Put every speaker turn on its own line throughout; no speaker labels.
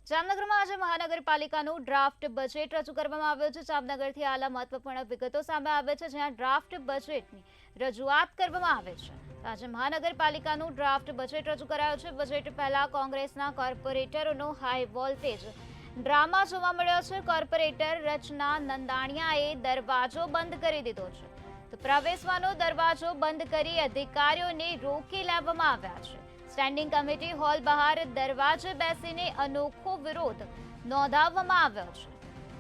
જામનગરમાં આજે મહાનગરપાલિકાનું draft budget રજૂ કરવામાં આવ્યું છે। જામનગરથી આલા મહત્વપૂર્ણ વિગતો સામે આવે છે, જ્યાં ડ્રાફ્ટ બજેટની રજૂઆત કરવામાં આવે છે। આજે મહાનગરપાલિકાનું ડ્રાફ્ટ બજેટ રજૂ કરાયું છે। બજેટ પહેલા કોંગ્રેસના કોર્પોરેટરોનો હાઈ વોલ્ટેજ ડ્રામા જોવા મળ્યો છે। કોર્પોરેટર રચના નંદાણીયાએ દરવાજો બંધ કરી દીધો છે, તો પ્રવેશવાનો દરવાજો બંધ કરી અધિકારીઓને રોકી લેવામાં આવ્યા છે। સ્ટેન્ડિંગ કમિટી હોલ બહાર દરવાજે બેસીને અનોખો વિરોધ નોંધાવવામાં આવ્યો છે।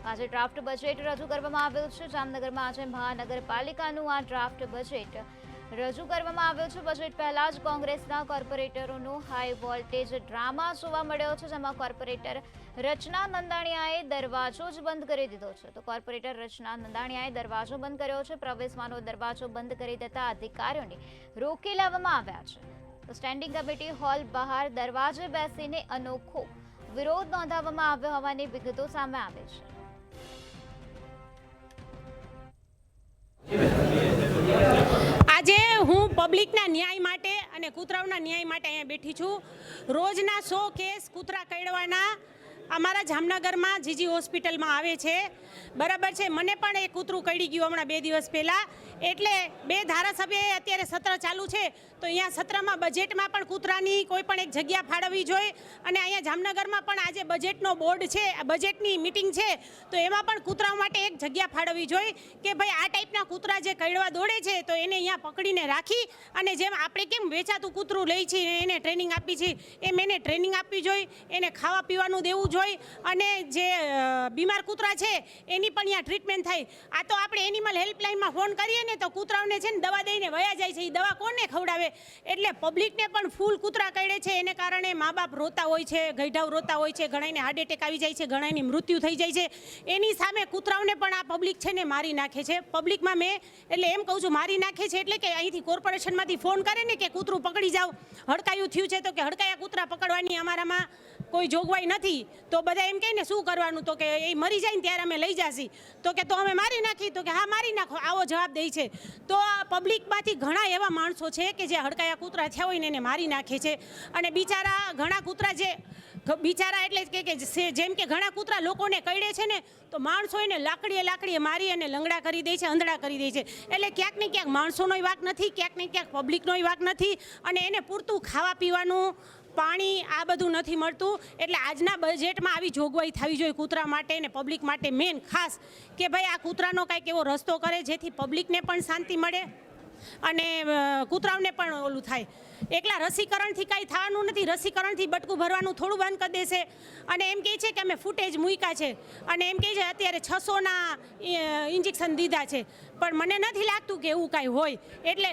આજે ડ્રાફ્ટ બજેટ રજૂ કરવામાં આવ્યું છે। જામનગરમાં આજે મહાનગરપાલિકાનું આ ડ્રાફ્ટ બજેટ રજૂ કરવામાં આવ્યું છે। બજેટ પહેલા જ કોંગ્રેસના કોર્પોરેટરોનો હાઈ વોલ્ટેજ ડ્રામા જોવા મળ્યો છે, જેમાં કોર્પોરેટર રચના નંદાણીયાએ દરવાજો જ બંધ કરી દીધો છે। તો કોર્પોરેટર રચના નંદાણીયાએ દરવાજો બંધ કર્યો છે। પ્રવેશવાનો દરવાજો બંધ કરી દેતા અધિકારીઓને રોકી લેવામાં આવ્યા છે। તો સ્ટેન્ડિંગ કમિટી હોલ બહાર દરવાજે બેસીને અનોખો વિરોધ નોંધાવવામાં આવ્યો હોવાની વિગતો સામે આવે છે।
આજે હું પબ્લિકના ન્યાય માટે અને કૂતરાઓના ન્યાય માટે અહીંયા બેઠી છું। રોજના 100 કેસ કૂતરા કરડવાના અમારા જામનગરમાં જીજી હોસ્પિટલમાં આવે છે, બરાબર છે। મને પણ એક કૂતરું કરડી ગયું હમણાં 2 દિવસ પહેલાં। એટલે 2 ધારાસભ્યએ અત્યારે સત્ર ચાલુ છે, તો અહીંયા સત્રમાં બજેટમાં પણ કૂતરાની કોઈ પણ એક જગ્યા ફાળવવી જોઈએ। અને અહીંયા જામનગરમાં પણ આજે બજેટનો બોર્ડ છે, બજેટની મિટિંગ છે, તો એમાં પણ કૂતરાઓ માટે એક જગ્યા ફાળવવી જોઈએ કે ભાઈ આ ટાઈપના કૂતરા જે કરડવા દોડે છે તો એને અહીંયા પકડીને રાખી અને જેમ આપણે કેમ વેચાતું કૂતરું લઈ છીએ એને ટ્રેનિંગ આપી છે, એમ એને ટ્રેનિંગ આપવી જોઈએ, એને ખાવા પીવાનું દેવું જોઈએ, અને જે બીમાર કૂતરા છે એની પણ અહીંયા ટ્રીટમેન્ટ થાય। આ તો આપણે એનિમલ હેલ્પલાઇનમાં ફોન કરીએ ને તો કૂતરાઓને છે ને દવા દઈને વયા જાય છે, એ દવા કોને ખવડાવે? એટલે પબ્લિકને પણ ફૂલ કૂતરા કરડે છે, એને કારણે મા બાપ રોતા હોય છે, ગઈઢાઓ રોતા હોય છે, ઘણાને હાર્ટ એટેક આવી જાય છે, ઘણાની મૃત્યુ થઈ જાય છે। એની સામે કૂતરાઓને પણ આ પબ્લિક છે ને મારી નાખે છે। પબ્લિકમાં મેં એટલે એમ કહું છું મારી નાખે છે એટલે કે અહીંથી કોર્પોરેશનમાંથી ફોન કરે ને કે કૂતરું પકડી જાઓ, હડકાયું થયું છે, તો કે હડકાયા કૂતરા પકડવાની અમારામાં કોઈ જોગવાઈ નથી। તો બધા એમ કહે ને શું કરવાનું? તો કે એ મરી જાય ને ત્યારે અમે લઈ જશી, તો કે તો અમે મારી નાખી, તો કે હા મારી નાખો, આવો જવાબ દે છે। તો આ પબ્લિકમાંથી ઘણા એવા માણસો છે કે જે હડકાયા કૂતરા થયા હોય ને એને મારી નાખે છે। અને બિચારા ઘણા કૂતરા જે બિચારા એટલે કે જેમ કે ઘણા કૂતરા લોકોને કરડે છે ને તો માણસો એને લાકડીએ મારી અને લંગડા કરી દે છે, અંધળા કરી દે છે। એટલે ક્યાંક ને ક્યાંક માણસોનોય વાંક નથી, ક્યાંક ને ક્યાંક પબ્લિકનોય વાંક નથી, અને એને પૂરતું ખાવા પીવાનું પાણી આ બધું નથી મળતું। એટલે આજના બજેટમાં આવી જોગવાઈ થવી જોઈએ કૂતરા માટે અને પબ્લિક માટે, મેન ખાસ કે ભાઈ આ કૂતરાનો કાંઈક એવો રસ્તો કરે જેથી પબ્લિકને પણ શાંતિ મળે અને કૂતરાઓને પણ ઓલું થાય। એકલા રસીકરણથી કાંઈ થવાનું નથી, રસીકરણથી બટકું ભરવાનું થોડું બંધ કરી દેશે અને એમ કહે છે કે અમે ફૂટેજ મૂક્યા છે અને એમ કહે છે અત્યારે 600ના ઇન્જેક્શન દીધા છે, પણ મને નથી લાગતું કે એવું કાંઈ હોય। એટલે